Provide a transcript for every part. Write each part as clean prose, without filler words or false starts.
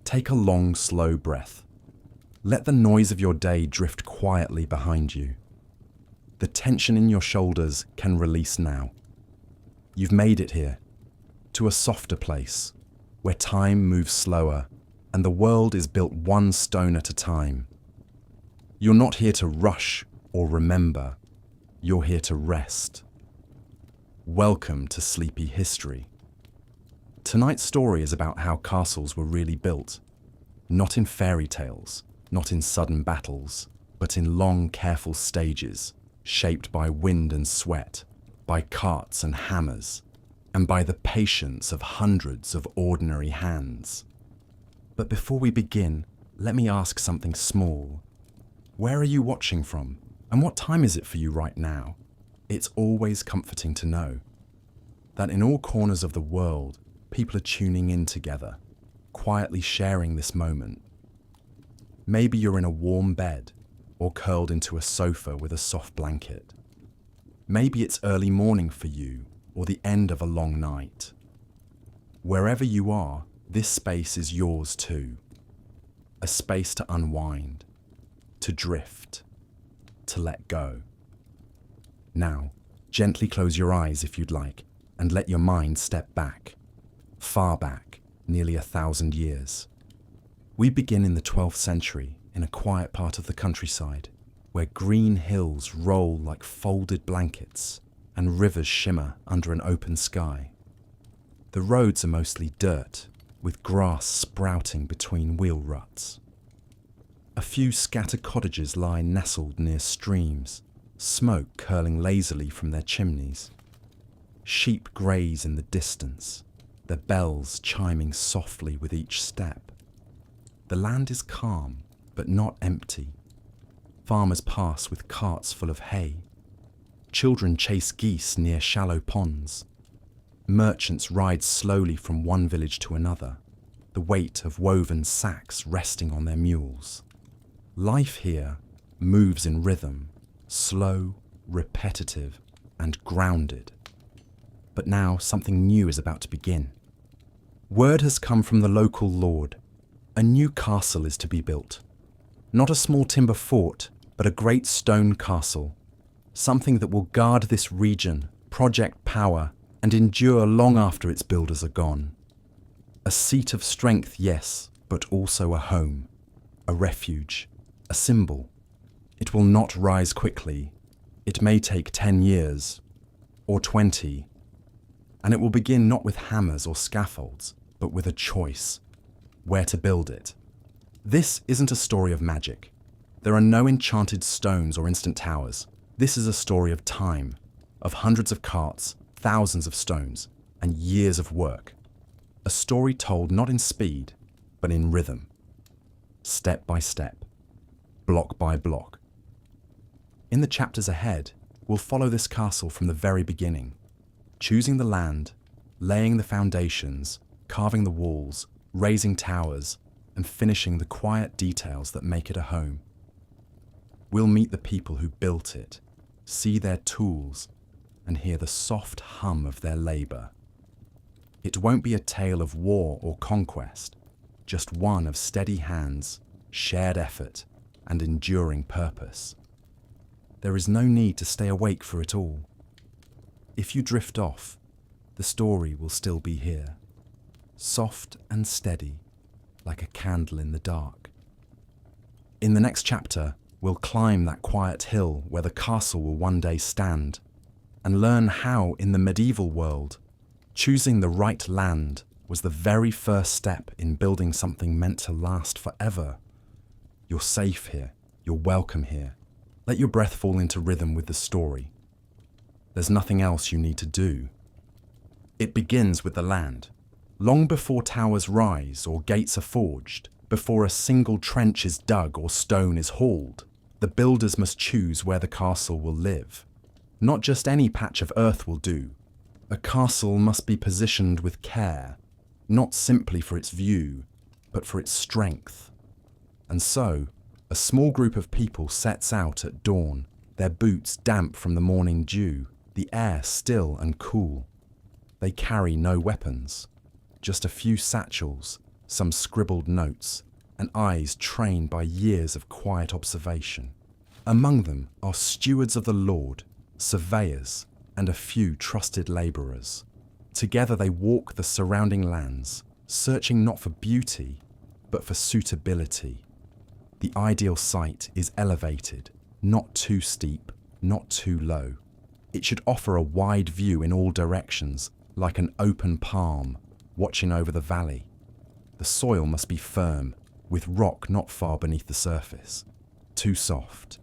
Take a long, slow breath. Let the noise of your day drift quietly behind you. The tension in your shoulders can release now. You've made it here, to a softer place, where time moves slower and the world is built one stone at a time. You're not here to rush or remember. You're here to rest. Welcome to Sleepy History. Tonight's story is about how castles were really built, not in fairy tales, not in sudden battles, but in long, careful stages, shaped by wind and sweat, by carts and hammers, and by the patience of hundreds of ordinary hands. But before we begin, let me ask something small. Where are you watching from, and what time is it for you right now? It's always comforting to know that in all corners of the world, people are tuning in together, quietly sharing this moment. Maybe you're in a warm bed or curled into a sofa with a soft blanket. Maybe it's early morning for you or the end of a long night. Wherever you are, this space is yours too. A space to unwind, to drift, to let go. Now, gently close your eyes if you'd like, and let your mind step back, far back, nearly 1,000 years. We begin in the 12th century in a quiet part of the countryside, where green hills roll like folded blankets and rivers shimmer under an open sky. The roads are mostly dirt, with grass sprouting between wheel ruts. A few scattered cottages lie nestled near streams, smoke curling lazily from their chimneys. Sheep graze in the distance, their bells chiming softly with each step. The land is calm, but not empty. Farmers pass with carts full of hay. Children chase geese near shallow ponds. Merchants ride slowly from one village to another, the weight of woven sacks resting on their mules. Life here moves in rhythm, slow, repetitive, and grounded. But now something new is about to begin. Word has come from the local lord. A new castle is to be built. Not a small timber fort, but a great stone castle. Something that will guard this region, project power, and endure long after its builders are gone. A seat of strength, yes, but also a home, a refuge, a symbol. It will not rise quickly. It may take 10 years, or 20, and it will begin not with hammers or scaffolds, but with a choice: where to build it. This isn't a story of magic. There are no enchanted stones or instant towers. This is a story of time, of hundreds of carts, thousands of stones, and years of work. A story told not in speed, but in rhythm. Step by step, block by block. In the chapters ahead, we'll follow this castle from the very beginning, choosing the land, laying the foundations, carving the walls, raising towers, and finishing the quiet details that make it a home. We'll meet the people who built it, see their tools, and hear the soft hum of their labor. It won't be a tale of war or conquest, just one of steady hands, shared effort, and enduring purpose. There is no need to stay awake for it all. If you drift off, the story will still be here, soft and steady, like a candle in the dark. In the next chapter, we'll climb that quiet hill where the castle will one day stand, and learn how, in the medieval world, choosing the right land was the very first step in building something meant to last forever. You're safe here. You're welcome here. Let your breath fall into rhythm with the story. There's nothing else you need to do. It begins with the land. Long before towers rise or gates are forged, before a single trench is dug or stone is hauled, the builders must choose where the castle will live. Not just any patch of earth will do. A castle must be positioned with care, not simply for its view, but for its strength. And so, a small group of people sets out at dawn, their boots damp from the morning dew, the air still and cool. They carry no weapons, just a few satchels, some scribbled notes, and eyes trained by years of quiet observation. Among them are stewards of the Lord, surveyors, and a few trusted labourers. Together they walk the surrounding lands, searching not for beauty, but for suitability. The ideal site is elevated, not too steep, not too low. It should offer a wide view in all directions, like an open palm, watching over the valley. The soil must be firm, with rock not far beneath the surface. Too soft,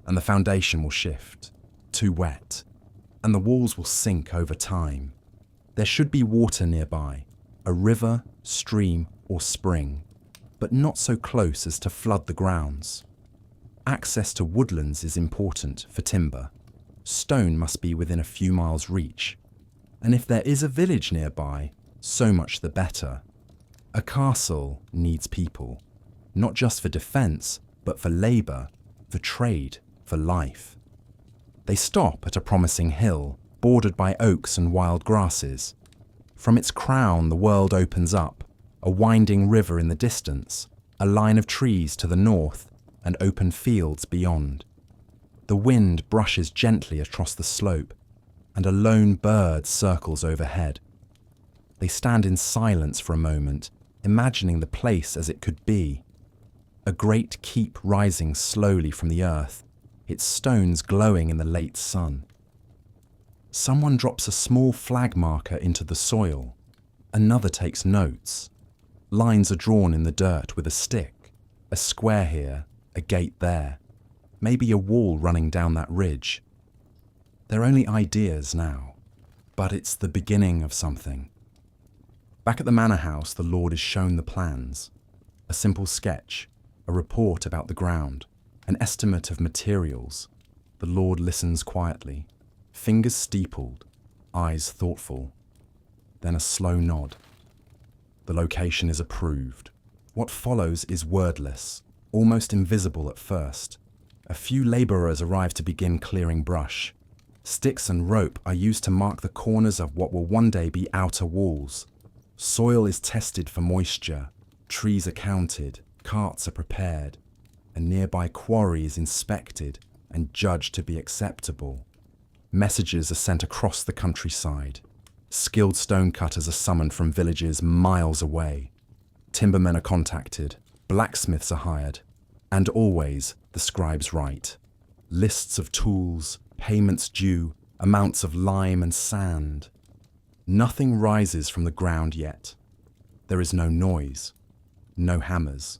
and the foundation will shift. Too wet, and the walls will sink over time. There should be water nearby, a river, stream, or spring, but not so close as to flood the grounds. Access to woodlands is important for timber. Stone must be within a few miles' reach, and if there is a village nearby, so much the better. A castle needs people, not just for defence, but for labour, for trade, for life. They stop at a promising hill, bordered by oaks and wild grasses. From its crown the world opens up, a winding river in the distance, a line of trees to the north, and open fields beyond. The wind brushes gently across the slope, and a lone bird circles overhead. They stand in silence for a moment, imagining the place as it could be. A great keep rising slowly from the earth, its stones glowing in the late sun. Someone drops a small flag marker into the soil. Another takes notes. Lines are drawn in the dirt with a stick, a square here, a gate there, maybe a wall running down that ridge. They're only ideas now, but it's the beginning of something. Back at the manor house, the Lord is shown the plans. A simple sketch, a report about the ground, an estimate of materials. The Lord listens quietly, fingers steepled, eyes thoughtful. Then a slow nod. The location is approved. What follows is wordless, almost invisible at first. A few labourers arrive to begin clearing brush. Sticks and rope are used to mark the corners of what will one day be outer walls. Soil is tested for moisture, trees are counted, carts are prepared. A nearby quarry is inspected and judged to be acceptable. Messages are sent across the countryside. Skilled stonecutters are summoned from villages miles away. Timbermen are contacted, blacksmiths are hired, and always the scribes write. Lists of tools, payments due, amounts of lime and sand. Nothing rises from the ground yet. There is no noise, no hammers,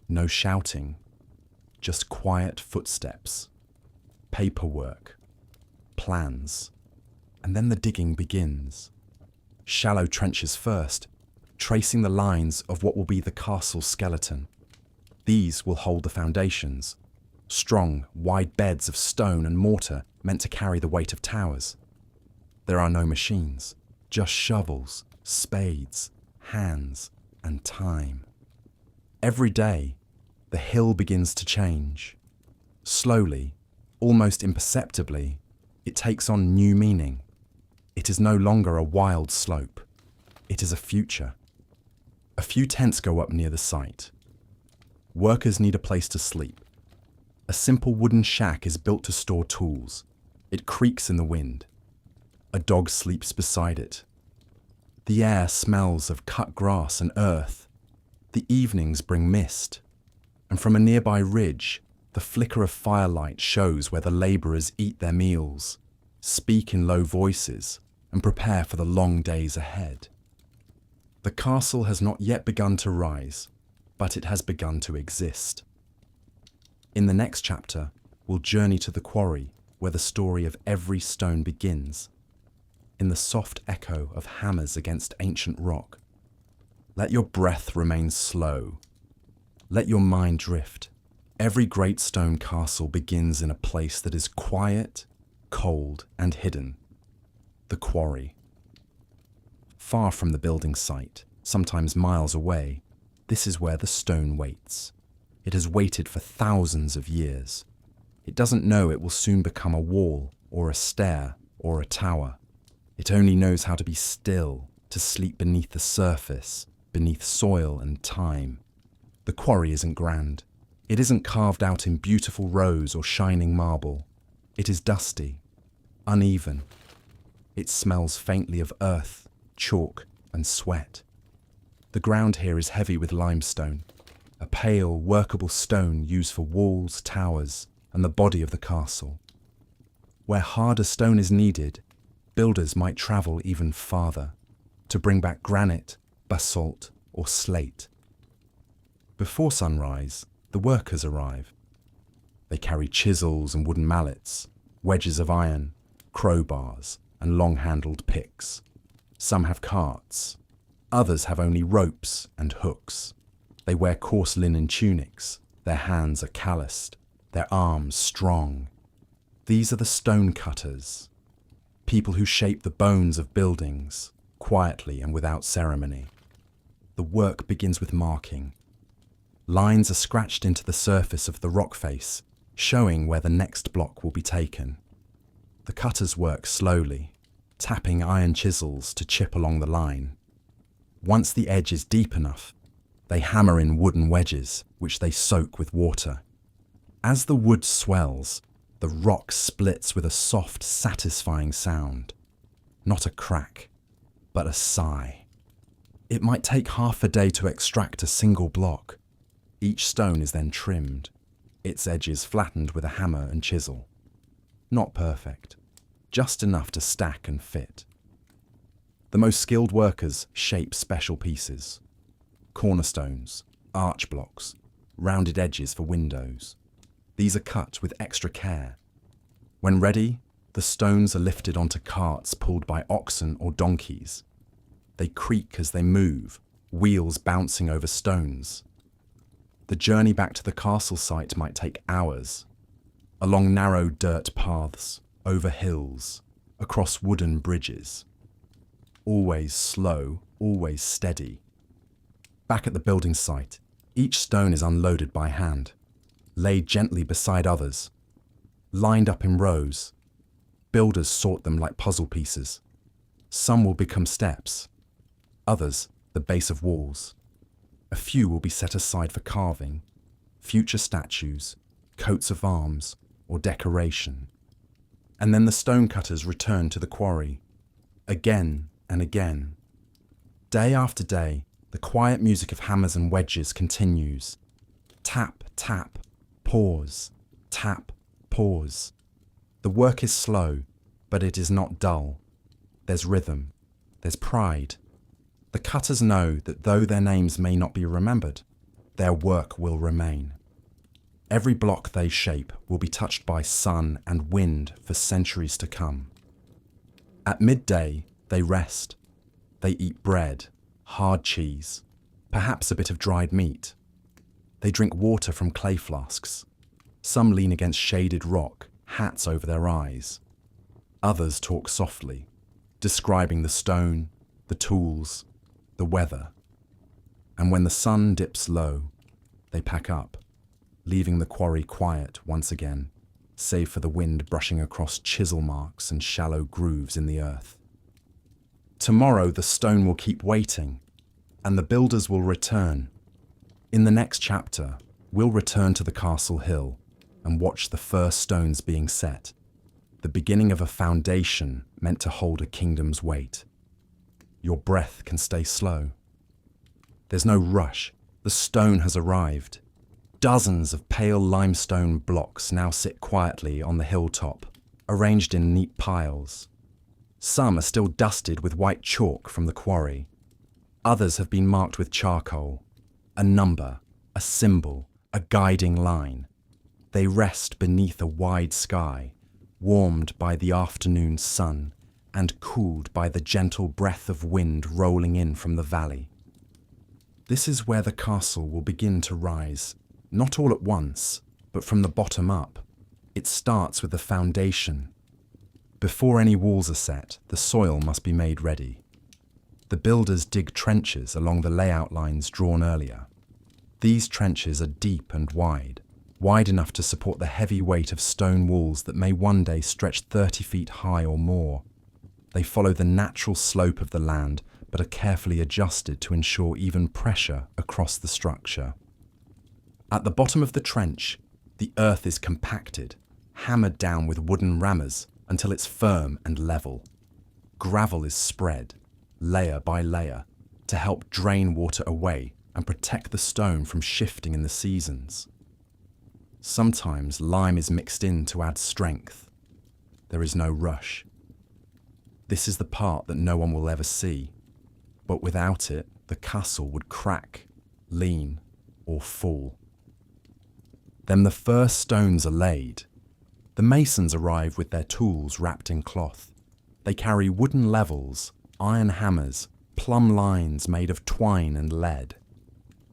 no shouting, just quiet footsteps, paperwork, plans, and then the digging begins. Shallow trenches first, tracing the lines of what will be the castle skeleton. These will hold the foundations, strong, wide beds of stone and mortar meant to carry the weight of towers. There are no machines, just shovels, spades, hands, and time. Every day, the hill begins to change. Slowly, almost imperceptibly, it takes on new meaning. It is no longer a wild slope. It is a future. A few tents go up near the site. Workers need a place to sleep. A simple wooden shack is built to store tools. It creaks in the wind. A dog sleeps beside it. The air smells of cut grass and earth. The evenings bring mist. And from a nearby ridge, the flicker of firelight shows where the labourers eat their meals, speak in low voices, and prepare for the long days ahead. The castle has not yet begun to rise, but it has begun to exist. In the next chapter, we'll journey to the quarry where the story of every stone begins, in the soft echo of hammers against ancient rock. Let your breath remain slow. Let your mind drift. Every great stone castle begins in a place that is quiet, cold, and hidden. The quarry. Far from the building site, sometimes miles away, this is where the stone waits. It has waited for thousands of years. It doesn't know it will soon become a wall, or a stair, or a tower. It only knows how to be still, to sleep beneath the surface, beneath soil and time. The quarry isn't grand. It isn't carved out in beautiful rows or shining marble. It is dusty, uneven. It smells faintly of earth, chalk, and sweat. The ground here is heavy with limestone, a pale, workable stone used for walls, towers, and the body of the castle. Where harder stone is needed, builders might travel even farther to bring back granite, basalt, or slate. Before sunrise, the workers arrive. They carry chisels and wooden mallets, wedges of iron, crowbars, and long-handled picks. Some have carts. Others have only ropes and hooks. They wear coarse linen tunics. Their hands are calloused, their arms strong. These are the stone cutters, people who shape the bones of buildings, quietly and without ceremony. The work begins with marking. Lines are scratched into the surface of the rock face, showing where the next block will be taken. The cutters work slowly, tapping iron chisels to chip along the line. Once the edge is deep enough, they hammer in wooden wedges, which they soak with water. As the wood swells, the rock splits with a soft, satisfying sound. Not a crack, but a sigh. It might take half a day to extract a single block. Each stone is then trimmed, its edges flattened with a hammer and chisel. Not perfect, just enough to stack and fit. The most skilled workers shape special pieces. Cornerstones, arch blocks, rounded edges for windows. These are cut with extra care. When ready, the stones are lifted onto carts pulled by oxen or donkeys. They creak as they move, wheels bouncing over stones. The journey back to the castle site might take hours, along narrow dirt paths, over hills, across wooden bridges. Always slow, always steady. Back at the building site, each stone is unloaded by hand, laid gently beside others, lined up in rows. Builders sort them like puzzle pieces. Some will become steps, others the base of walls. A few will be set aside for carving, future statues, coats of arms, or decoration. And then the stonecutters return to the quarry, again and again. Day after day, the quiet music of hammers and wedges continues. Tap, tap, pause, tap, pause. The work is slow, but it is not dull. There's rhythm, there's pride. The cutters know that though their names may not be remembered, their work will remain. Every block they shape will be touched by sun and wind for centuries to come. At midday, they rest. They eat bread, hard cheese, perhaps a bit of dried meat. They drink water from clay flasks. Some lean against shaded rock, hats over their eyes. Others talk softly, describing the stone, the tools, the weather. And when the sun dips low, they pack up, leaving the quarry quiet once again, save for the wind brushing across chisel marks and shallow grooves in the earth. Tomorrow the stone will keep waiting, and the builders will return. In the next chapter, we'll return to the castle hill and watch the first stones being set, the beginning of a foundation meant to hold a kingdom's weight. Your breath can stay slow. There's no rush. The stone has arrived. Dozens of pale limestone blocks now sit quietly on the hilltop, arranged in neat piles. Some are still dusted with white chalk from the quarry. Others have been marked with charcoal, a number, a symbol, a guiding line. They rest beneath a wide sky, warmed by the afternoon sun and cooled by the gentle breath of wind rolling in from the valley. This is where the castle will begin to rise, not all at once, but from the bottom up. It starts with the foundation. Before any walls are set, the soil must be made ready. The builders dig trenches along the layout lines drawn earlier. These trenches are deep and wide enough to support the heavy weight of stone walls that may one day stretch 30 feet high or more. They follow the natural slope of the land but are carefully adjusted to ensure even pressure across the structure. At the bottom of the trench, the earth is compacted, hammered down with wooden rammers until it's firm and level. Gravel is spread, layer by layer, to help drain water away and protect the stone from shifting in the seasons. Sometimes lime is mixed in to add strength. There is no rush. This is the part that no one will ever see, but without it, the castle would crack, lean, or fall. Then the first stones are laid. The masons arrive with their tools wrapped in cloth. They carry wooden levels, iron hammers, plumb lines made of twine and lead.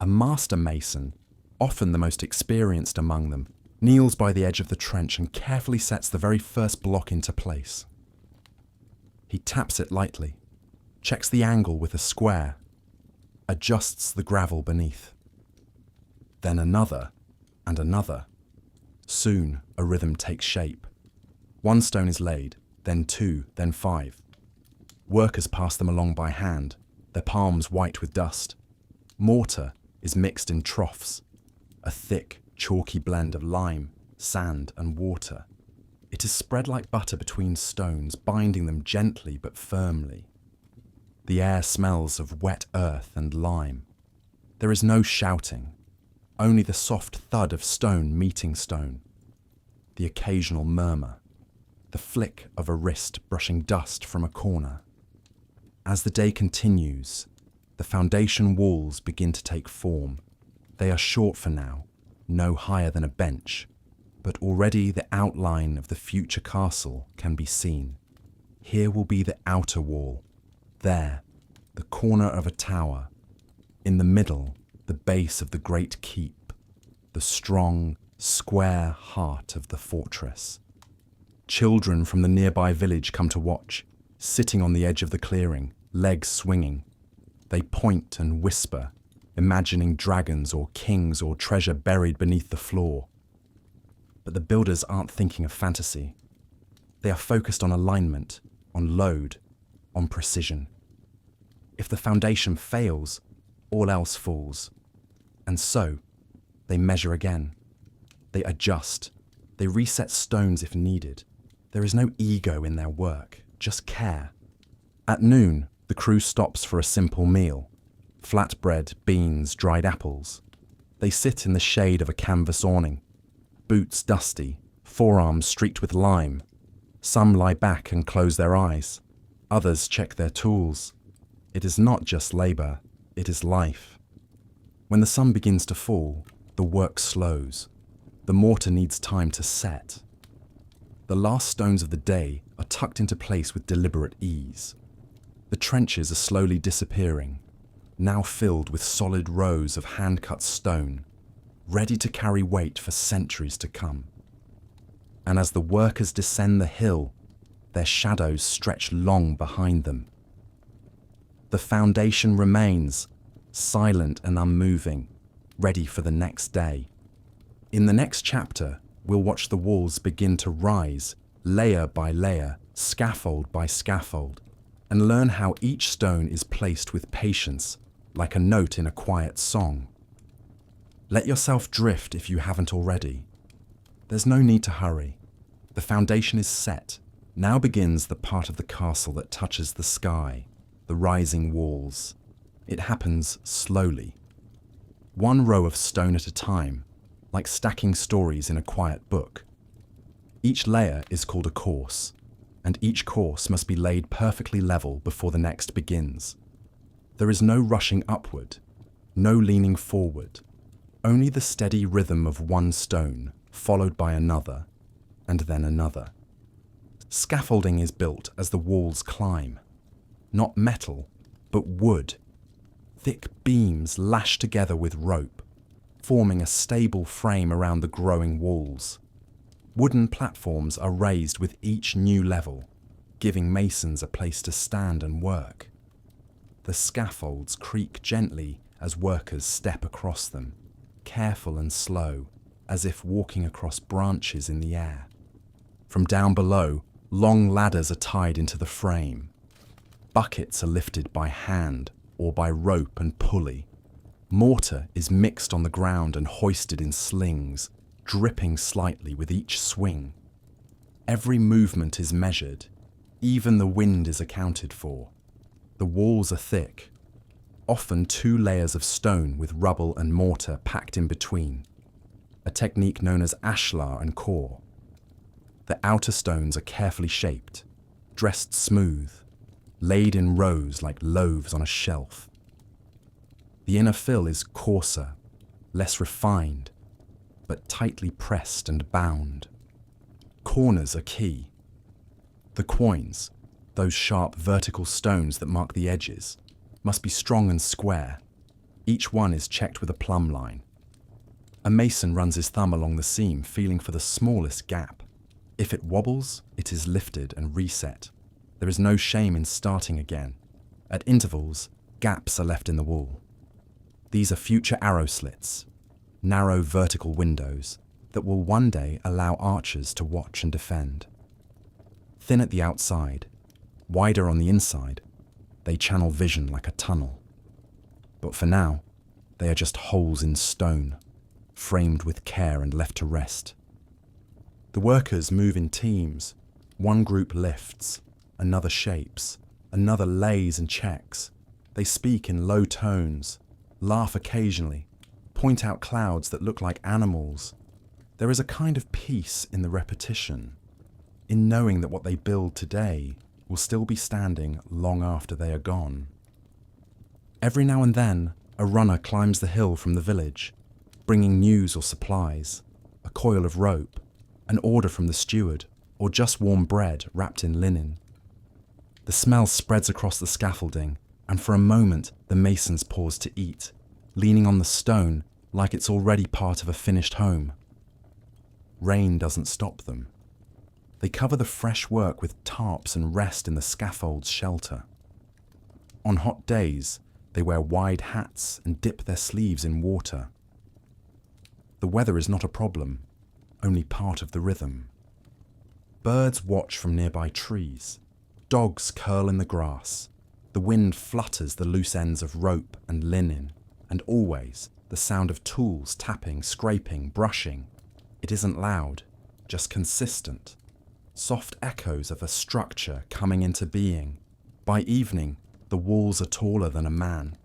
A master mason, often the most experienced among them, kneels by the edge of the trench and carefully sets the very first block into place. He taps it lightly, checks the angle with a square, adjusts the gravel beneath. Then another and another. Soon a rhythm takes shape. One stone is laid, then two, then five. Workers pass them along by hand, their palms white with dust. Mortar is mixed in troughs, a thick, chalky blend of lime, sand, and water. It is spread like butter between stones, binding them gently but firmly. The air smells of wet earth and lime. There is no shouting, only the soft thud of stone meeting stone, the occasional murmur, the flick of a wrist brushing dust from a corner. As the day continues, the foundation walls begin to take form. They are short for now, no higher than a bench, but already the outline of the future castle can be seen. Here will be the outer wall, there, the corner of a tower, in the middle, the base of the great keep, the strong, square heart of the fortress. Children from the nearby village come to watch, sitting on the edge of the clearing, legs swinging. They point and whisper, imagining dragons or kings or treasure buried beneath the floor. But the builders aren't thinking of fantasy. They are focused on alignment, on load, on precision. If the foundation fails, all else falls. And so, they measure again. They adjust. They reset stones if needed. There is no ego in their work, just care. At noon, the crew stops for a simple meal. Flatbread, beans, dried apples. They sit in the shade of a canvas awning. Boots dusty, forearms streaked with lime. Some lie back and close their eyes. Others check their tools. It is not just labour, it is life. When the sun begins to fall, the work slows. The mortar needs time to set. The last stones of the day are tucked into place with deliberate ease. The trenches are slowly disappearing, now filled with solid rows of hand-cut stone, ready to carry weight for centuries to come. And as the workers descend the hill, their shadows stretch long behind them. The foundation remains, silent and unmoving, ready for the next day. In the next chapter, we'll watch the walls begin to rise, layer by layer, scaffold by scaffold, and learn how each stone is placed with patience, like a note in a quiet song. Let yourself drift if you haven't already. There's no need to hurry. The foundation is set. Now begins the part of the castle that touches the sky, the rising walls. It happens slowly. One row of stone at a time, like stacking stories in a quiet book. Each layer is called a course, and each course must be laid perfectly level before the next begins. There is no rushing upward, no leaning forward, only the steady rhythm of one stone, followed by another, and then another. Scaffolding is built as the walls climb. Not metal, but wood. Thick beams lashed together with rope, forming a stable frame around the growing walls. Wooden platforms are raised with each new level, giving masons a place to stand and work. The scaffolds creak gently as workers step across them, careful and slow, as if walking across branches in the air. From down below, long ladders are tied into the frame. Buckets are lifted by hand or by rope and pulley. Mortar is mixed on the ground and hoisted in slings, dripping slightly with each swing. Every movement is measured. Even the wind is accounted for. The walls are thick, often 2 layers of stone with rubble and mortar packed in between, a technique known as ashlar and core. The outer stones are carefully shaped, dressed smooth, laid in rows like loaves on a shelf. The inner fill is coarser, less refined, but tightly pressed and bound. Corners are key. The quoins, those sharp vertical stones that mark the edges, must be strong and square. Each one is checked with a plumb line. A mason runs his thumb along the seam, feeling for the smallest gap. If it wobbles, it is lifted and reset. There is no shame in starting again. At intervals, gaps are left in the wall. These are future arrow slits, narrow vertical windows that will one day allow archers to watch and defend. Thin at the outside, wider on the inside, they channel vision like a tunnel. But for now, they are just holes in stone, framed with care and left to rest. The workers move in teams. One group lifts, another shapes, another lays and checks. They speak in low tones, laugh occasionally, point out clouds that look like animals. There is a kind of peace in the repetition, in knowing that what they build today will still be standing long after they are gone. Every now and then, a runner climbs the hill from the village, bringing news or supplies, a coil of rope, an order from the steward, or just warm bread wrapped in linen. The smell spreads across the scaffolding, and for a moment the masons pause to eat, leaning on the stone like it's already part of a finished home. Rain doesn't stop them. They cover the fresh work with tarps and rest in the scaffold's shelter. On hot days, they wear wide hats and dip their sleeves in water. The weather is not a problem, only part of the rhythm. Birds watch from nearby trees. Dogs curl in the grass. The wind flutters the loose ends of rope and linen, and always the sound of tools tapping, scraping, brushing. It isn't loud, just consistent. Soft echoes of a structure coming into being. By evening, the walls are taller than a man.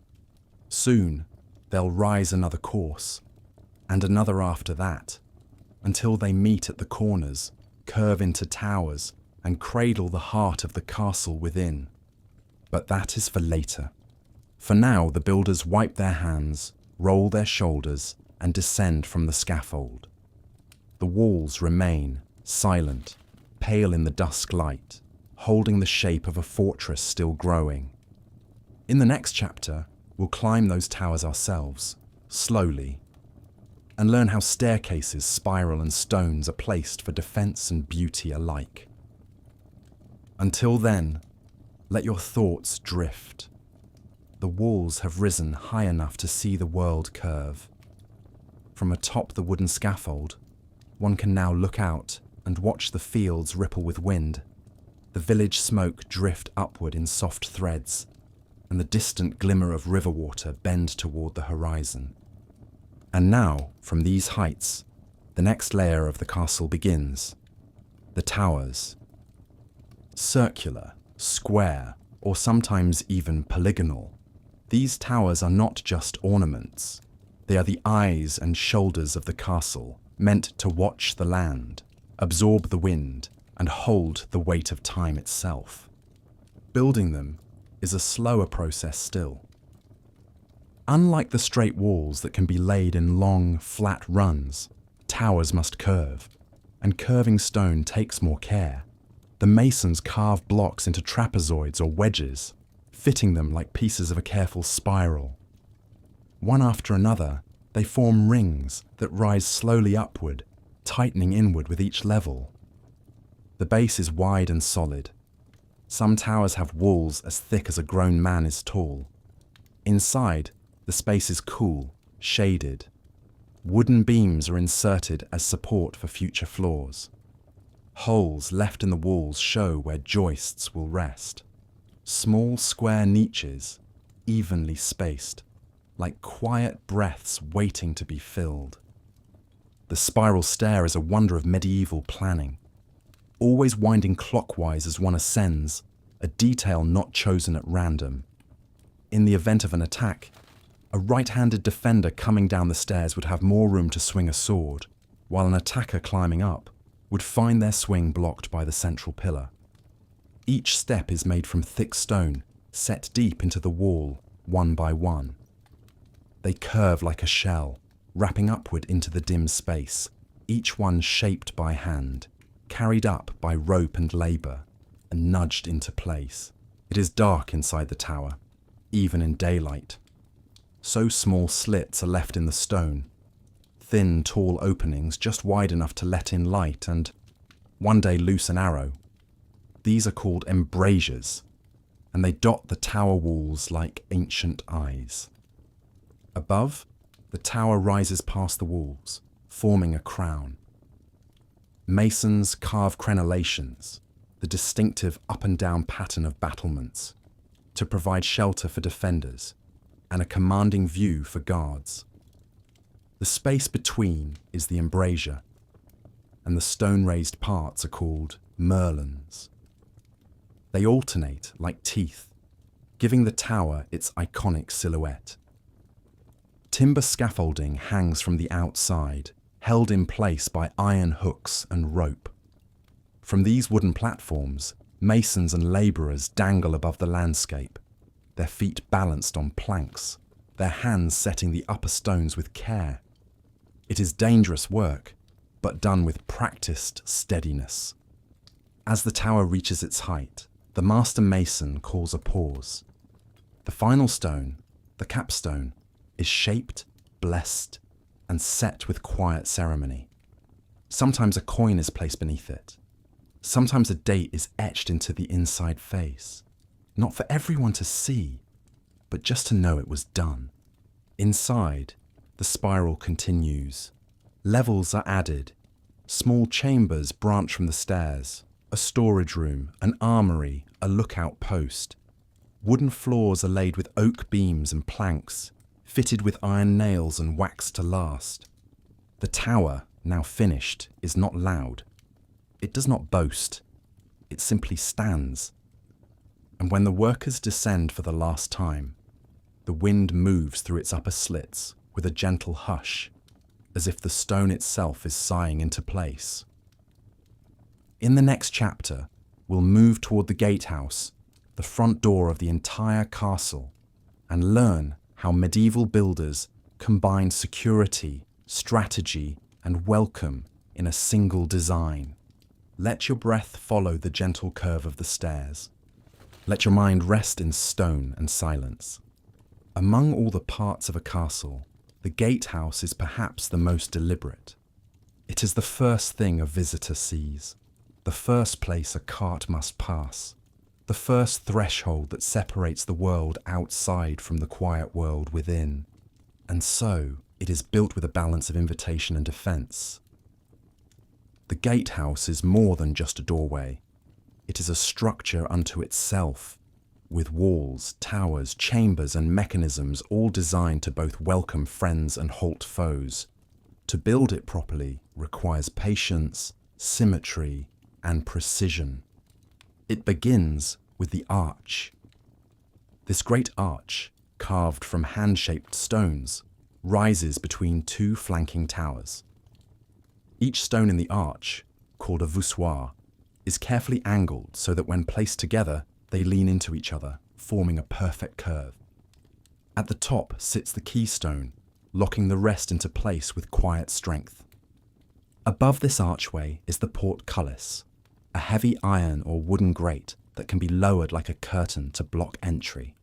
Soon, they'll rise another course, and another after that, until they meet at the corners, curve into towers, and cradle the heart of the castle within. But that is for later. For now, the builders wipe their hands, roll their shoulders, and descend from the scaffold. The walls remain silent, pale in the dusk light, holding the shape of a fortress still growing. In the next chapter, we'll climb those towers ourselves, slowly, and learn how staircases, spiral, and stones are placed for defense and beauty alike. Until then, let your thoughts drift. The walls have risen high enough to see the world curve. From atop the wooden scaffold, one can now look out and watch the fields ripple with wind, the village smoke drift upward in soft threads, and the distant glimmer of river water bend toward the horizon. And now, from these heights, the next layer of the castle begins. The towers. Circular, square, or sometimes even polygonal, these towers are not just ornaments. They are the eyes and shoulders of the castle, meant to watch the land, absorb the wind, and hold the weight of time itself. Building them is a slower process still. Unlike the straight walls that can be laid in long, flat runs, towers must curve, and curving stone takes more care. The masons carve blocks into trapezoids or wedges, fitting them like pieces of a careful spiral. One after another, they form rings that rise slowly upward, tightening inward with each level. The base is wide and solid. Some towers have walls as thick as a grown man is tall. Inside, the space is cool, shaded. Wooden beams are inserted as support for future floors. Holes left in the walls show where joists will rest. Small square niches, evenly spaced, like quiet breaths waiting to be filled. The spiral stair is a wonder of medieval planning, always winding clockwise as one ascends, a detail not chosen at random. In the event of an attack, a right-handed defender coming down the stairs would have more room to swing a sword, while an attacker climbing up would find their swing blocked by the central pillar. Each step is made from thick stone, set deep into the wall, one by one. They curve like a shell, wrapping upward into the dim space, each one shaped by hand, carried up by rope and labour, and nudged into place. It is dark inside the tower, even in daylight. So small slits are left in the stone, thin, tall openings just wide enough to let in light and, one day, loose an arrow. These are called embrasures, and they dot the tower walls like ancient eyes. Above, the tower rises past the walls, forming a crown. Masons carve crenellations, the distinctive up and down pattern of battlements, to provide shelter for defenders and a commanding view for guards. The space between is the embrasure, and the stone-raised parts are called merlons. They alternate like teeth, giving the tower its iconic silhouette. Timber scaffolding hangs from the outside, held in place by iron hooks and rope. From these wooden platforms, masons and labourers dangle above the landscape, their feet balanced on planks, their hands setting the upper stones with care. It is dangerous work, but done with practiced steadiness. As the tower reaches its height, the master mason calls a pause. The final stone, the capstone, is shaped, blessed, and set with quiet ceremony. Sometimes a coin is placed beneath it. Sometimes a date is etched into the inside face, not for everyone to see, but just to know it was done. Inside, the spiral continues. Levels are added. Small chambers branch from the stairs, a storage room, an armory, a lookout post. Wooden floors are laid with oak beams and planks, fitted with iron nails and waxed to last. The tower, now finished, is not loud. It does not boast. It simply stands. And when the workers descend for the last time, the wind moves through its upper slits with a gentle hush, as if the stone itself is sighing into place. In the next chapter, we'll move toward the gatehouse, the front door of the entire castle, and learn how medieval builders combined security, strategy, and welcome in a single design. Let your breath follow the gentle curve of the stairs. Let your mind rest in stone and silence. Among all the parts of a castle, the gatehouse is perhaps the most deliberate. It is the first thing a visitor sees, the first place a cart must pass, the first threshold that separates the world outside from the quiet world within. And so, it is built with a balance of invitation and defense. The gatehouse is more than just a doorway. It is a structure unto itself, with walls, towers, chambers, and mechanisms all designed to both welcome friends and halt foes. To build it properly requires patience, symmetry, and precision. It begins with the arch. This great arch, carved from hand-shaped stones, rises between two flanking towers. Each stone in the arch, called a voussoir, is carefully angled so that when placed together, they lean into each other, forming a perfect curve. At the top sits the keystone, locking the rest into place with quiet strength. Above this archway is the portcullis, a heavy iron or wooden grate that can be lowered like a curtain to block entry.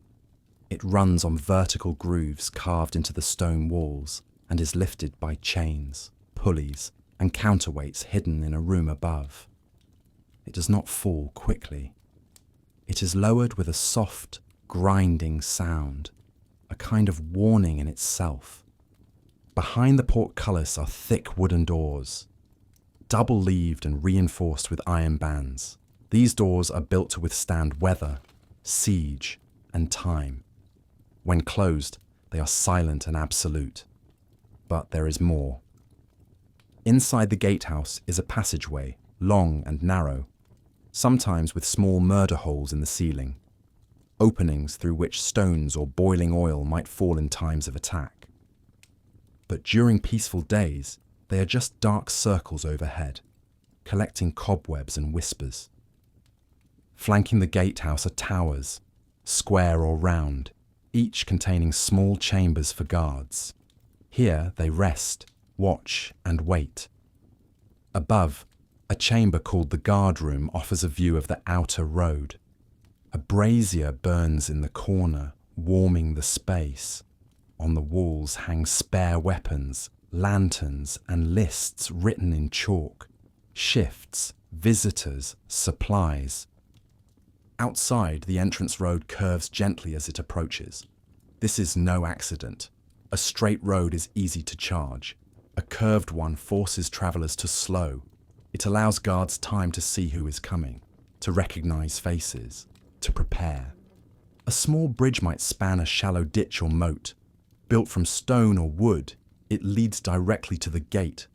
It runs on vertical grooves carved into the stone walls and is lifted by chains, pulleys, and counterweights hidden in a room above. It does not fall quickly. It is lowered with a soft, grinding sound, a kind of warning in itself. Behind the portcullis are thick wooden doors, double-leaved and reinforced with iron bands. These doors are built to withstand weather, siege, and time. When closed, they are silent and absolute. But there is more. Inside the gatehouse is a passageway, long and narrow, sometimes with small murder holes in the ceiling, openings through which stones or boiling oil might fall in times of attack. But during peaceful days, they are just dark circles overhead, collecting cobwebs and whispers. Flanking the gatehouse are towers, square or round, each containing small chambers for guards. Here they rest, watch, and wait. Above, a chamber called the guard room offers a view of the outer road. A brazier burns in the corner, warming the space. On the walls hang spare weapons, lanterns, and lists written in chalk. Shifts, visitors, supplies. Outside, the entrance road curves gently as it approaches. This is no accident. A straight road is easy to charge. A curved one forces travelers to slow. It allows guards time to see who is coming, to recognize faces, to prepare. A small bridge might span a shallow ditch or moat. Built from stone or wood, it leads directly to the gate,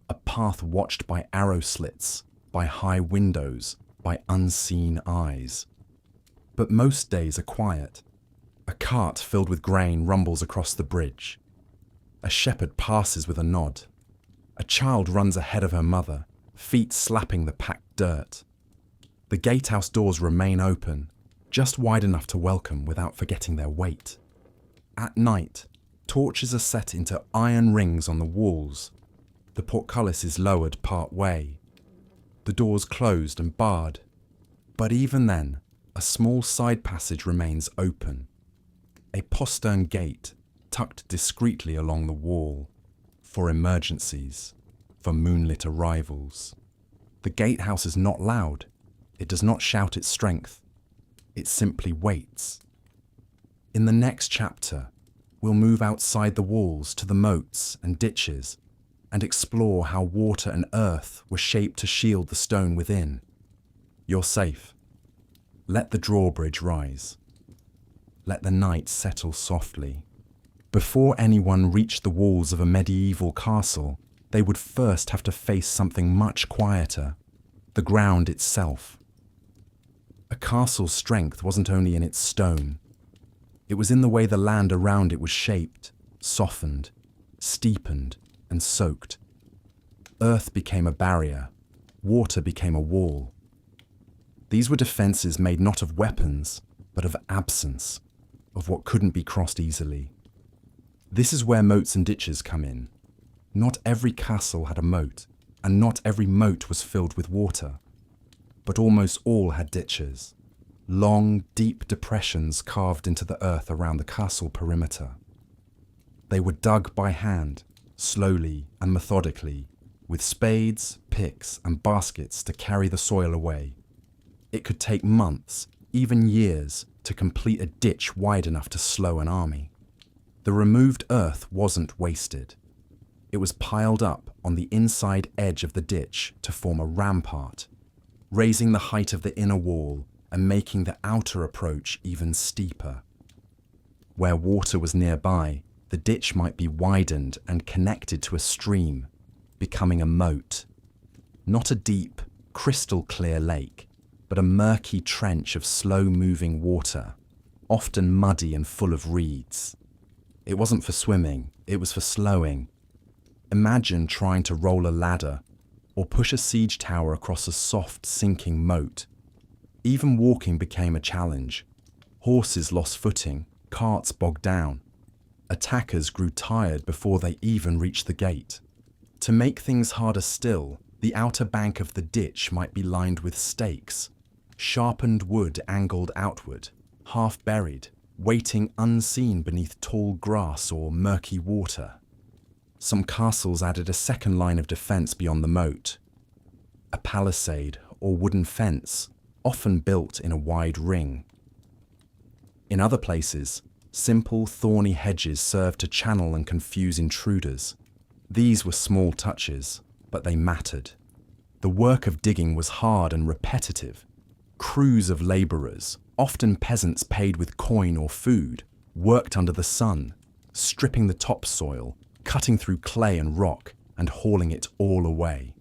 a path watched by arrow slits, by high windows, by unseen eyes. But most days are quiet. A cart filled with grain rumbles across the bridge. A shepherd passes with a nod. A child runs ahead of her mother, feet slapping the packed dirt. The gatehouse doors remain open, just wide enough to welcome without forgetting their weight. At night, torches are set into iron rings on the walls. The portcullis is lowered part way. The doors closed and barred. But even then, a small side passage remains open. A postern gate tucked discreetly along the wall, for emergencies, for moonlit arrivals. The gatehouse is not loud. It does not shout its strength. It simply waits. In the next chapter, we'll move outside the walls to the moats and ditches and explore how water and earth were shaped to shield the stone within. You're safe. Let the drawbridge rise. Let the night settle softly. Before anyone reached the walls of a medieval castle, they would first have to face something much quieter, the ground itself. A castle's strength wasn't only in its stone. It was in the way the land around it was shaped, softened, steepened, and soaked. Earth became a barrier. Water became a wall. These were defenses made not of weapons, but of absence, of what couldn't be crossed easily. This is where moats and ditches come in. Not every castle had a moat, and not every moat was filled with water. But almost all had ditches. Long, deep depressions carved into the earth around the castle perimeter. They were dug by hand, slowly and methodically, with spades, picks, and baskets to carry the soil away. It could take months, even years, to complete a ditch wide enough to slow an army. The removed earth wasn't wasted. It was piled up on the inside edge of the ditch to form a rampart, raising the height of the inner wall and making the outer approach even steeper. Where water was nearby, the ditch might be widened and connected to a stream, becoming a moat. Not a deep, crystal-clear lake, but a murky trench of slow-moving water, often muddy and full of reeds. It wasn't for swimming, it was for slowing. Imagine trying to roll a ladder or push a siege tower across a soft, sinking moat. Even walking became a challenge. Horses lost footing, carts bogged down. Attackers grew tired before they even reached the gate. To make things harder still, the outer bank of the ditch might be lined with stakes, sharpened wood angled outward, half buried, waiting unseen beneath tall grass or murky water. Some castles added a second line of defense beyond the moat, a palisade or wooden fence, often built in a wide ring. In other places, simple thorny hedges served to channel and confuse intruders. These were small touches, but they mattered. The work of digging was hard and repetitive. Crews of labourers, Often peasants paid with coin or food worked under the sun, stripping the topsoil, cutting through clay and rock, and hauling it all away.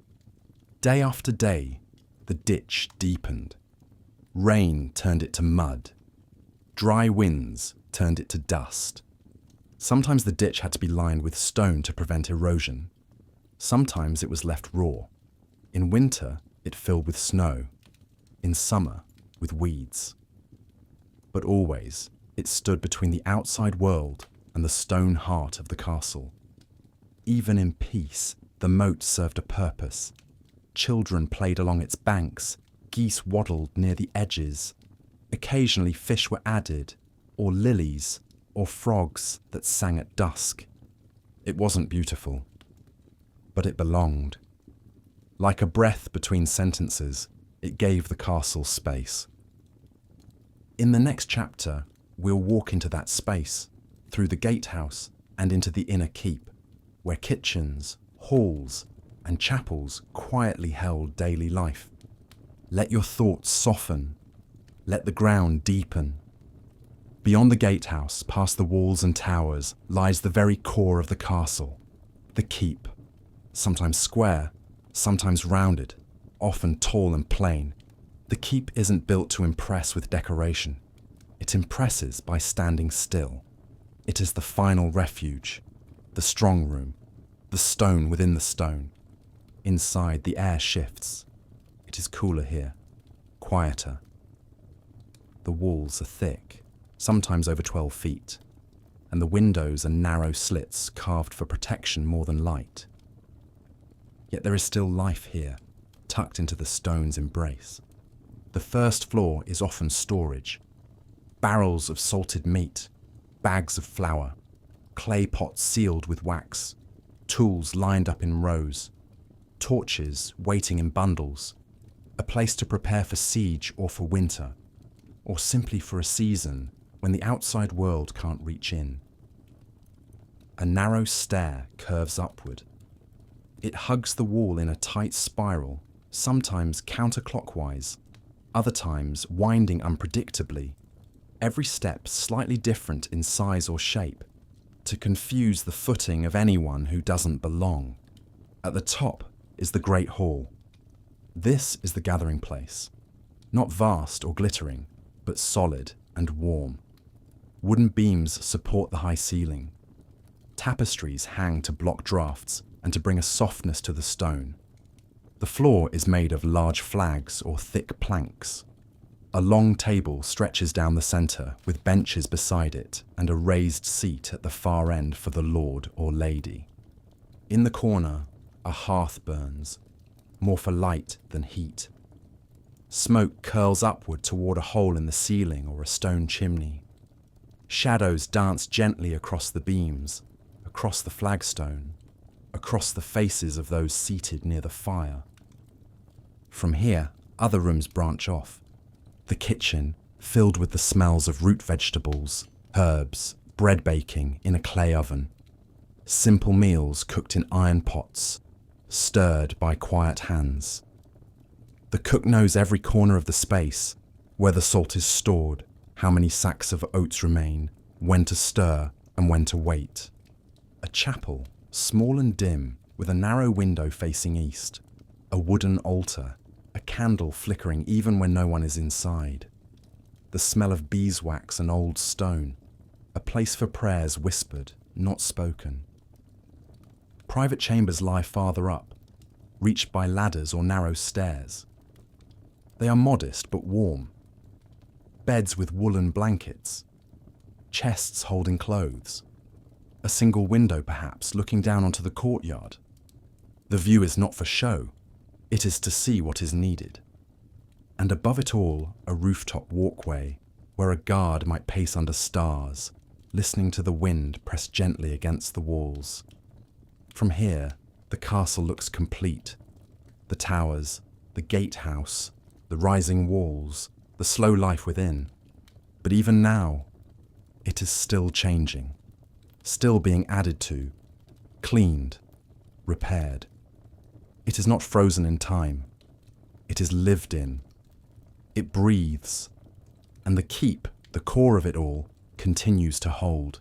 Day after day, the ditch deepened. Rain turned it to mud. Dry winds turned it to dust. Sometimes the ditch had to be lined with stone to prevent erosion. Sometimes it was left raw. In winter, it filled with snow. In summer, with weeds. But always, it stood between the outside world and the stone heart of the castle. Even in peace, the moat served a purpose. Children played along its banks, geese waddled near the edges. Occasionally fish were added, or lilies, or frogs that sang at dusk. It wasn't beautiful, but it belonged. Like a breath between sentences, it gave the castle space. In the next chapter, we'll walk into that space, through the gatehouse and into the inner keep, where kitchens, halls, and chapels quietly held daily life. Let your thoughts soften. Let the ground deepen. Beyond the gatehouse, past the walls and towers, lies the very core of the castle, the keep, sometimes square, sometimes rounded, often tall and plain. The keep isn't built to impress with decoration. It impresses by standing still. It is the final refuge, the strong room, the stone within the stone. Inside, the air shifts. It is cooler here, quieter. The walls are thick, sometimes over 12 feet, and the windows are narrow slits carved for protection more than light. Yet there is still life here, tucked into the stone's embrace. The first floor is often storage. Barrels of salted meat, bags of flour, clay pots sealed with wax, tools lined up in rows, torches waiting in bundles, a place to prepare for siege or for winter, or simply for a season when the outside world can't reach in. A narrow stair curves upward. It hugs the wall in a tight spiral, sometimes counterclockwise, other times winding unpredictably, every step slightly different in size or shape, to confuse the footing of anyone who doesn't belong. At the top is the Great Hall. This is the gathering place, not vast or glittering, but solid and warm. Wooden beams support the high ceiling. Tapestries hang to block drafts and to bring a softness to the stone. The floor is made of large flags or thick planks. A long table stretches down the centre with benches beside it and a raised seat at the far end for the lord or lady. In the corner, a hearth burns, more for light than heat. Smoke curls upward toward a hole in the ceiling or a stone chimney. Shadows dance gently across the beams, across the flagstone, across the faces of those seated near the fire. From here, other rooms branch off. The kitchen, filled with the smells of root vegetables, herbs, bread baking in a clay oven. Simple meals cooked in iron pots, stirred by quiet hands. The cook knows every corner of the space, where the salt is stored, how many sacks of oats remain, when to stir and when to wait. A chapel, small and dim, with a narrow window facing east. A wooden altar, a candle flickering even when no one is inside. The smell of beeswax and old stone, a place for prayers whispered, not spoken. Private chambers lie farther up, reached by ladders or narrow stairs. They are modest but warm. Beds with woolen blankets, chests holding clothes, a single window perhaps looking down onto the courtyard. The view is not for show, it is to see what is needed. And above it all, a rooftop walkway where a guard might pace under stars, listening to the wind press gently against the walls. From here, the castle looks complete. The towers, the gatehouse, the rising walls, the slow life within. But even now, it is still changing, still being added to, cleaned, repaired. It is not frozen in time. It is lived in. It breathes. And the keep, the core of it all, continues to hold.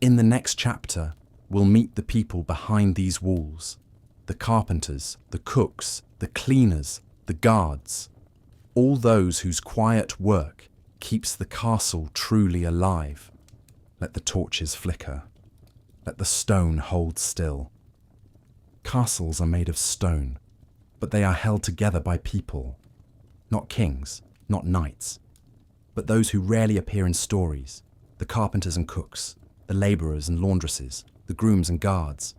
In the next chapter, we'll meet the people behind these walls. The carpenters, the cooks, the cleaners, the guards. All those whose quiet work keeps the castle truly alive. Let the torches flicker. Let the stone hold still. Castles are made of stone, but they are held together by people. Not kings, not knights, but those who rarely appear in stories. The carpenters and cooks, the labourers and laundresses, the grooms and guards.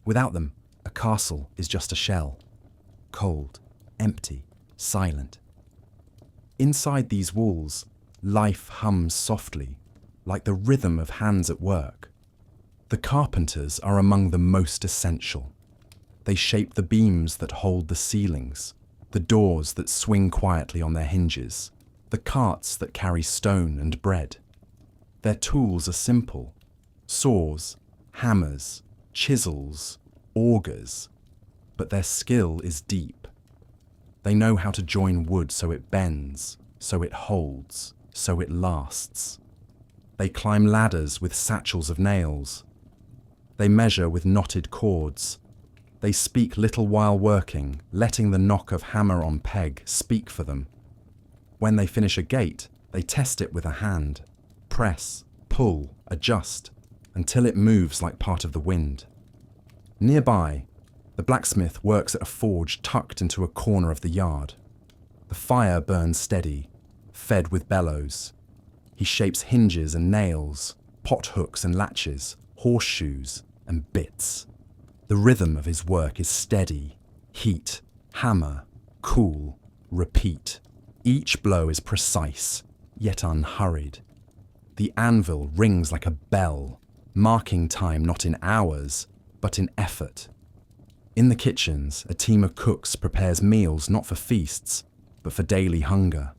Without them, a castle is just a shell. Cold, empty, silent. Inside these walls, life hums softly, like the rhythm of hands at work. The carpenters are among the most essential. They shape the beams that hold the ceilings, the doors that swing quietly on their hinges, the carts that carry stone and bread. Their tools are simple: saws, hammers, chisels, augers, but their skill is deep. They know how to join wood so it bends, so it holds, so it lasts. They climb ladders with satchels of nails. They measure with knotted cords. They speak little while working, letting the knock of hammer on peg speak for them. When they finish a gate, they test it with a hand. Press, pull, adjust, until it moves like part of the wind. Nearby, the blacksmith works at a forge tucked into a corner of the yard. The fire burns steady, fed with bellows. He shapes hinges and nails, pot hooks and latches, horseshoes and bits. The rhythm of his work is steady: heat, hammer, cool, repeat. Each blow is precise, yet unhurried. The anvil rings like a bell, marking time not in hours, but in effort. In the kitchens, a team of cooks prepares meals not for feasts, but for daily hunger.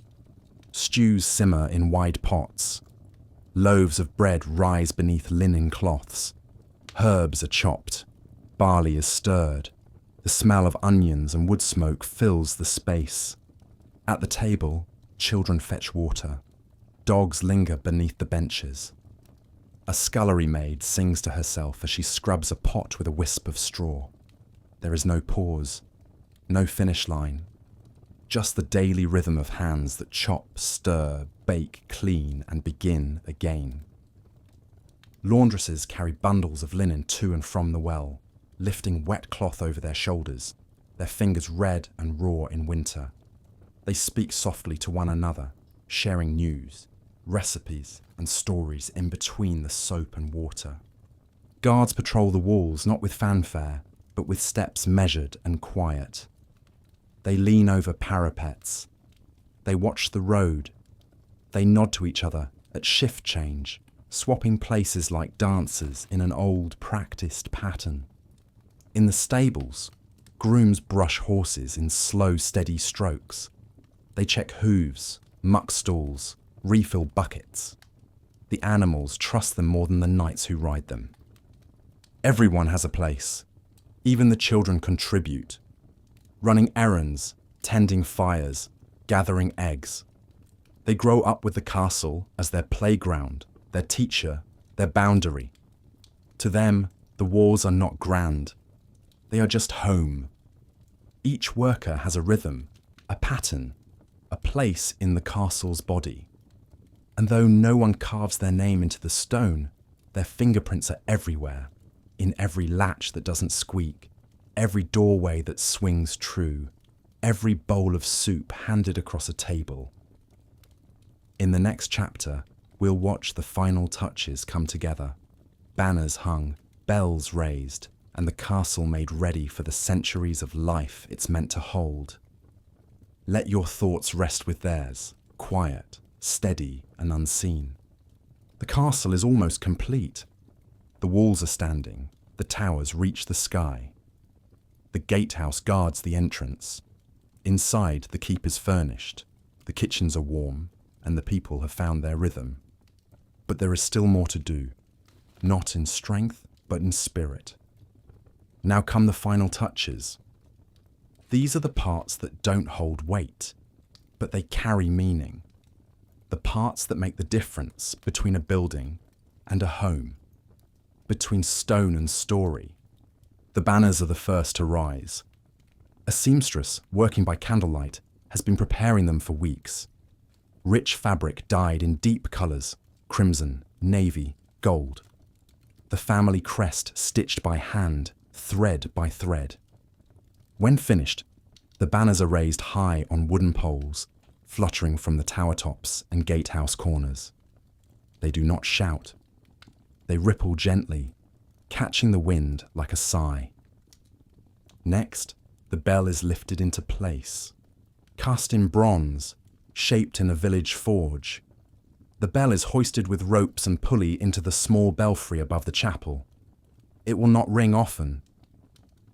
Stews simmer in wide pots. Loaves of bread rise beneath linen cloths. Herbs are chopped. Barley is stirred. The smell of onions and wood smoke fills the space. At the table, children fetch water. Dogs linger beneath the benches. A scullery maid sings to herself as she scrubs a pot with a wisp of straw. There is no pause, no finish line, just the daily rhythm of hands that chop, stir, bake, clean, and begin again. Laundresses carry bundles of linen to and from the well, lifting wet cloth over their shoulders, their fingers red and raw in winter. They speak softly to one another, sharing news, recipes, and stories in between the soap and water. Guards patrol the walls not with fanfare, but with steps measured and quiet. They lean over parapets. They watch the road. They nod to each other at shift change, swapping places like dancers in an old, practiced pattern. In the stables, grooms brush horses in slow, steady strokes. They check hooves, muck stalls, refill buckets. The animals trust them more than the knights who ride them. Everyone has a place. Even the children contribute, running errands, tending fires, gathering eggs. They grow up with the castle as their playground, their teacher, their boundary. To them, the walls are not grand. They are just home. Each worker has a rhythm, a pattern, a place in the castle's body. And though no one carves their name into the stone, their fingerprints are everywhere, in every latch that doesn't squeak, every doorway that swings true, every bowl of soup handed across a table. In the next chapter, we'll watch the final touches come together. Banners hung, bells raised, and the castle made ready for the centuries of life it's meant to hold. Let your thoughts rest with theirs, quiet, steady, and unseen. The castle is almost complete. The walls are standing, the towers reach the sky. The gatehouse guards the entrance. Inside, the keep is furnished, the kitchens are warm, and the people have found their rhythm. But there is still more to do, not in strength, but in spirit. Now come the final touches. These are the parts that don't hold weight, but they carry meaning. the parts that make the difference between a building and a home, between stone and story. The banners are the first to rise. A seamstress working by candlelight has been preparing them for weeks. Rich fabric dyed in deep colours, crimson, navy, gold. The family crest stitched by hand, thread by thread. When finished, the banners are raised high on wooden poles, fluttering from the tower tops and gatehouse corners. They do not shout. They ripple gently, catching the wind like a sigh. Next, the bell is lifted into place. Cast in bronze, shaped in a village forge, the bell is hoisted with ropes and pulley into the small belfry above the chapel. It will not ring often,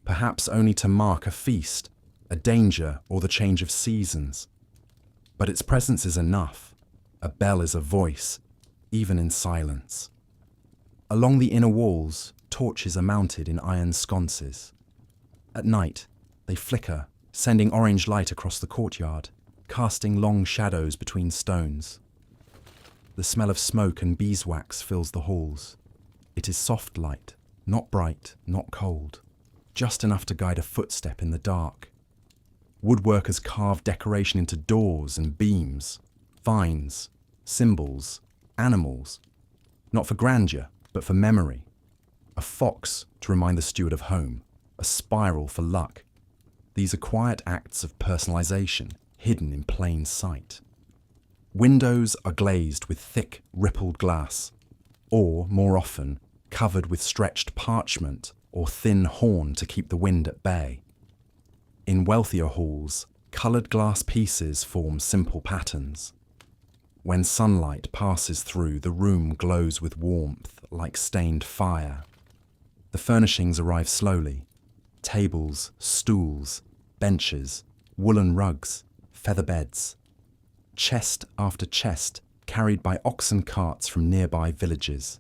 perhaps only to mark a feast, a danger, or the change of seasons. But its presence is enough. A bell is a voice, even in silence. Along the inner walls, torches are mounted in iron sconces. At night, they flicker, sending orange light across the courtyard, casting long shadows between stones. The smell of smoke and beeswax fills the halls. It is soft light, not bright, not cold, just enough to guide a footstep in the dark. Woodworkers carve decoration into doors and beams, vines, symbols, animals, not for grandeur, but for memory. A fox to remind the steward of home, a spiral for luck. These are quiet acts of personalization, hidden in plain sight. Windows are glazed with thick, rippled glass, or, more often, covered with stretched parchment or thin horn to keep the wind at bay. In wealthier halls, coloured glass pieces form simple patterns. When sunlight passes through, the room glows with warmth like stained fire. The furnishings arrive slowly. Tables, stools, benches, woolen rugs, feather beds. Chest after chest carried by oxen carts from nearby villages.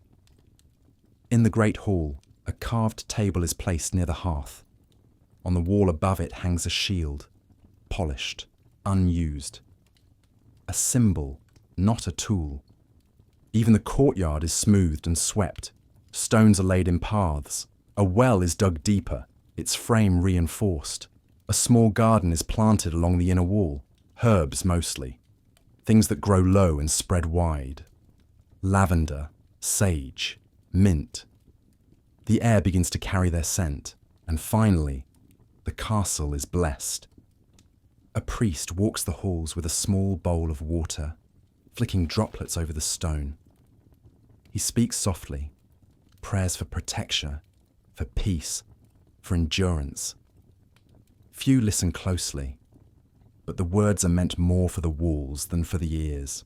In the great hall, a carved table is placed near the hearth. On the wall above it hangs a shield, polished, unused. A symbol, not a tool. Even the courtyard is smoothed and swept. Stones are laid in paths. A well is dug deeper, its frame reinforced. A small garden is planted along the inner wall, herbs mostly. Things that grow low and spread wide. Lavender, sage, mint. The air begins to carry their scent, and finally, the castle is blessed. A priest walks the halls with a small bowl of water, flicking droplets over the stone. He speaks softly, prayers for protection, for peace, for endurance. Few listen closely, but the words are meant more for the walls than for the ears.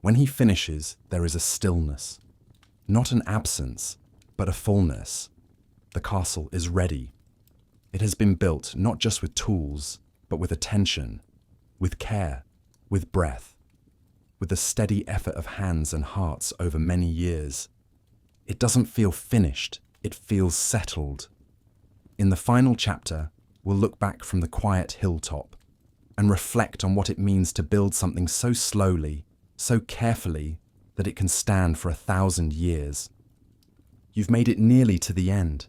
When he finishes, there is a stillness, not an absence, but a fullness. The castle is ready. It has been built not just with tools, but with attention, with care, with breath, with the steady effort of hands and hearts over many years. It doesn't feel finished, it feels settled. In the final chapter, we'll look back from the quiet hilltop and reflect on what it means to build something so slowly, so carefully, that it can stand for 1,000 years. You've made it nearly to the end.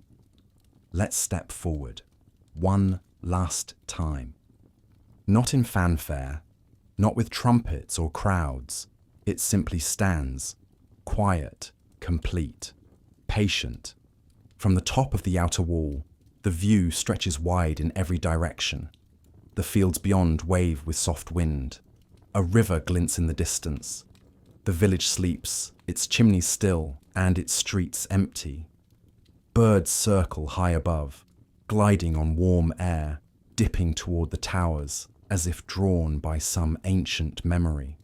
Let's step forward, one last time. Not in fanfare, not with trumpets or crowds. It simply stands, quiet, complete, patient. From the top of the outer wall, the view stretches wide in every direction. The fields beyond wave with soft wind. A river glints in the distance. The village sleeps, its chimneys still and its streets empty. Birds circle high above, gliding on warm air, dipping toward the towers as if drawn by some ancient memory.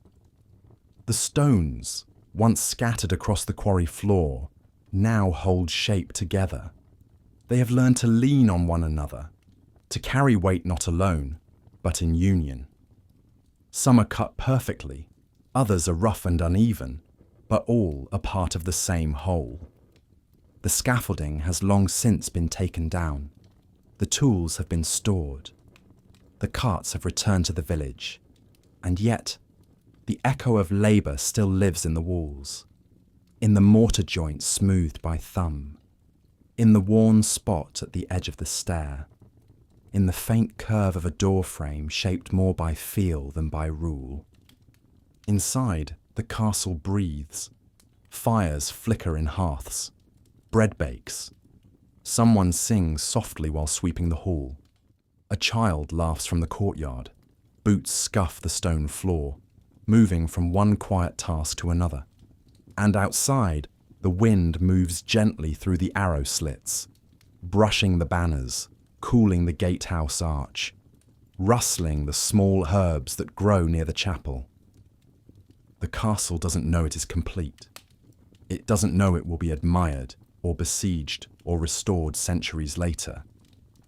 The stones, once scattered across the quarry floor, now hold shape together. They have learned to lean on one another, to carry weight not alone, but in union. Some are cut perfectly, others are rough and uneven, but all are part of the same whole. The scaffolding has long since been taken down. The tools have been stored. The carts have returned to the village. And yet, The echo of labour still lives in the walls, in the mortar joints smoothed by thumb, in the worn spot at the edge of the stair, in the faint curve of a door frame shaped more by feel than by rule. Inside, the castle breathes. Fires flicker in hearths. Bread bakes. Someone sings softly while sweeping the hall. A child laughs from the courtyard. Boots scuff the stone floor, moving from one quiet task to another. And outside, the wind moves gently through the arrow slits, brushing the banners, cooling the gatehouse arch, rustling the small herbs that grow near the chapel. The castle doesn't know it is complete. It doesn't know it will be admired or besieged or restored centuries later.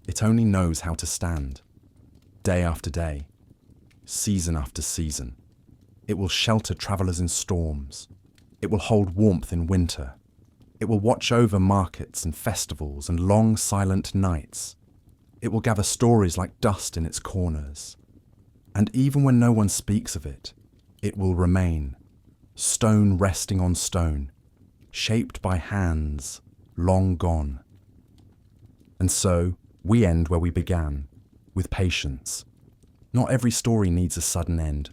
It only knows how to stand, day after day, season after season. It will shelter travellers in storms. It will hold warmth in winter. It will watch over markets and festivals and long silent nights. It will gather stories like dust in its corners. And even when no one speaks of it, it will remain, stone resting on stone, shaped by hands long gone. And so, we end where we began, with patience. Not every story needs a sudden end.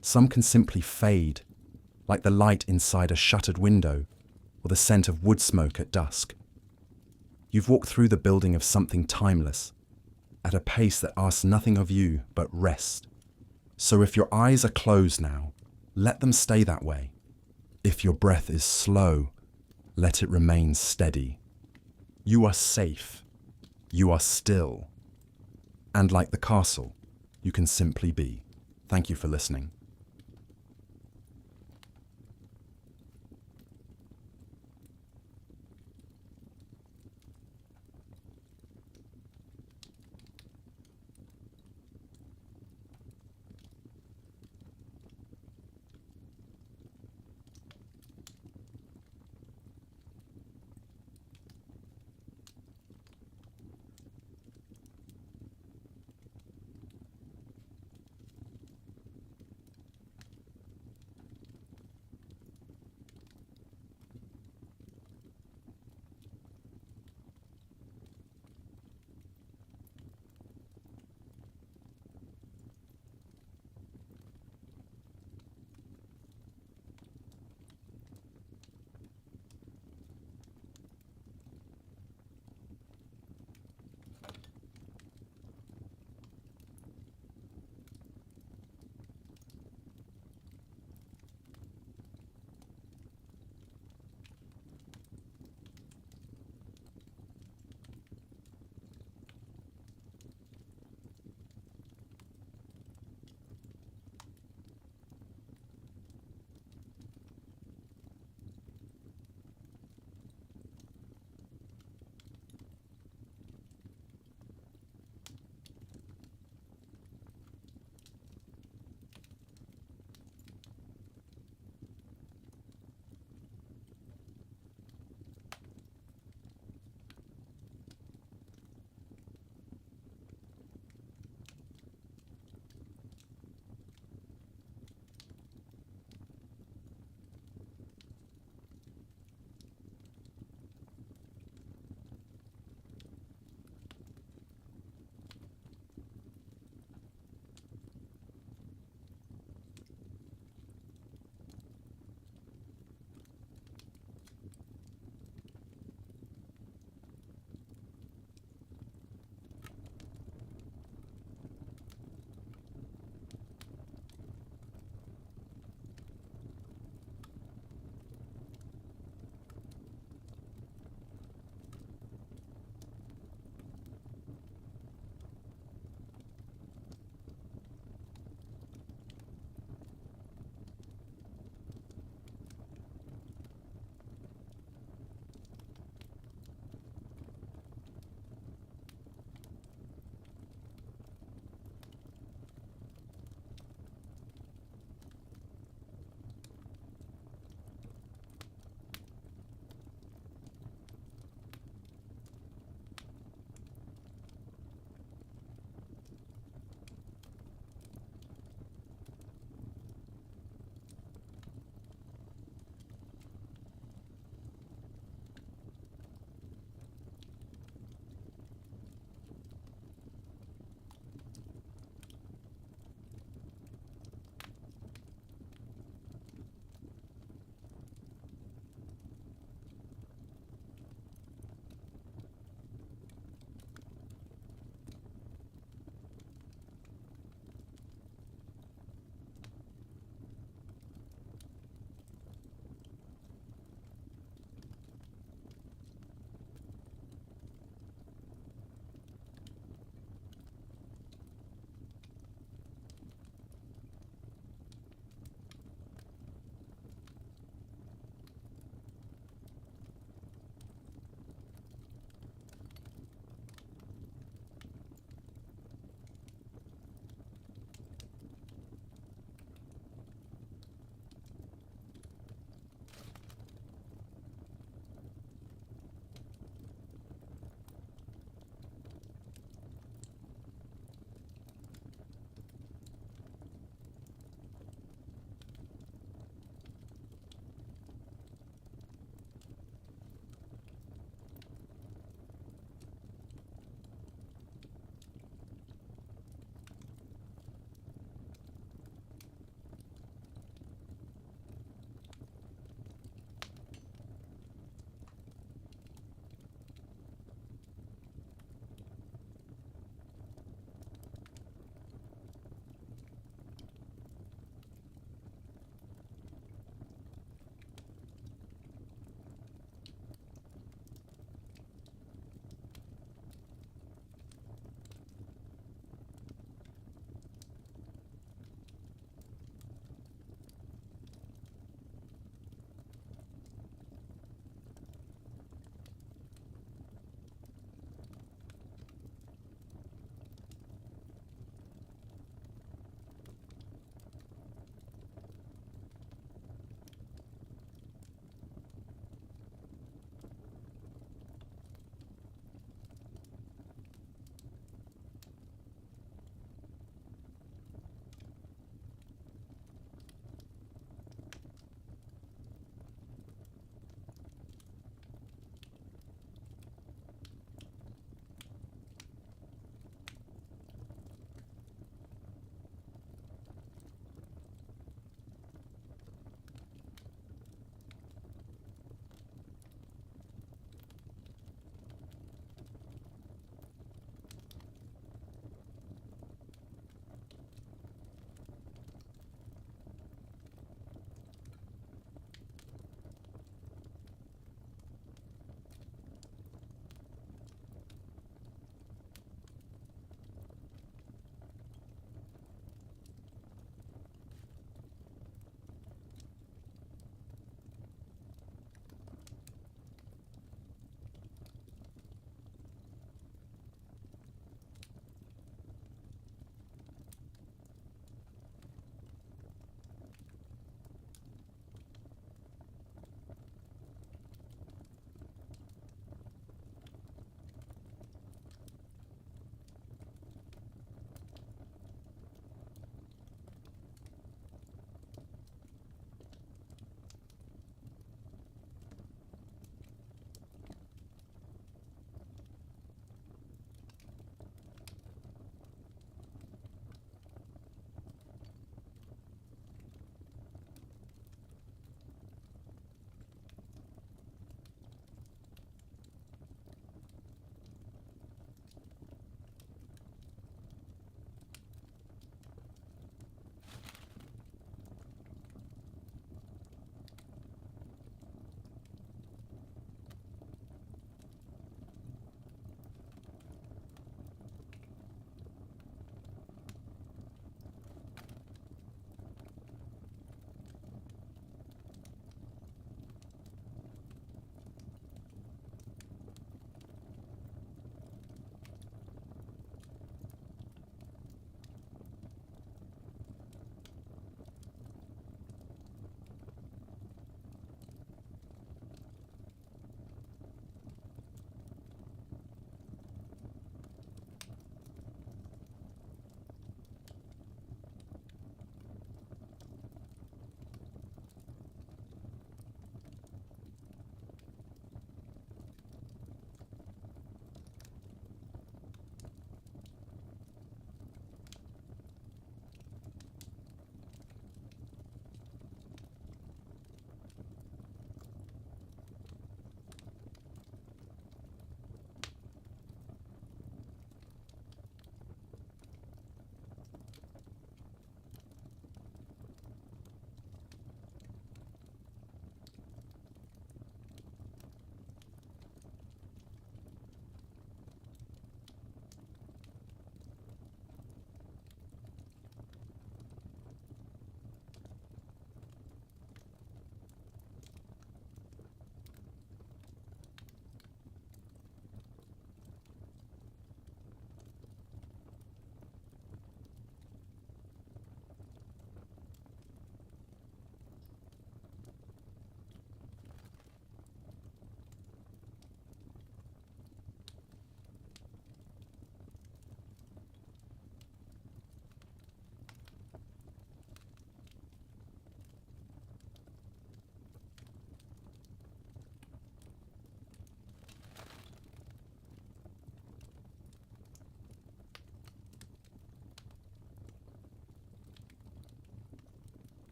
Some can simply fade, like the light inside a shuttered window or the scent of wood smoke at dusk. You've walked through the building of something timeless, at a pace that asks nothing of you but rest. So if your eyes are closed now, let them stay that way. If your breath is slow, let it remain steady. You are safe. You are still. And like the castle, you can simply be. Thank you for listening.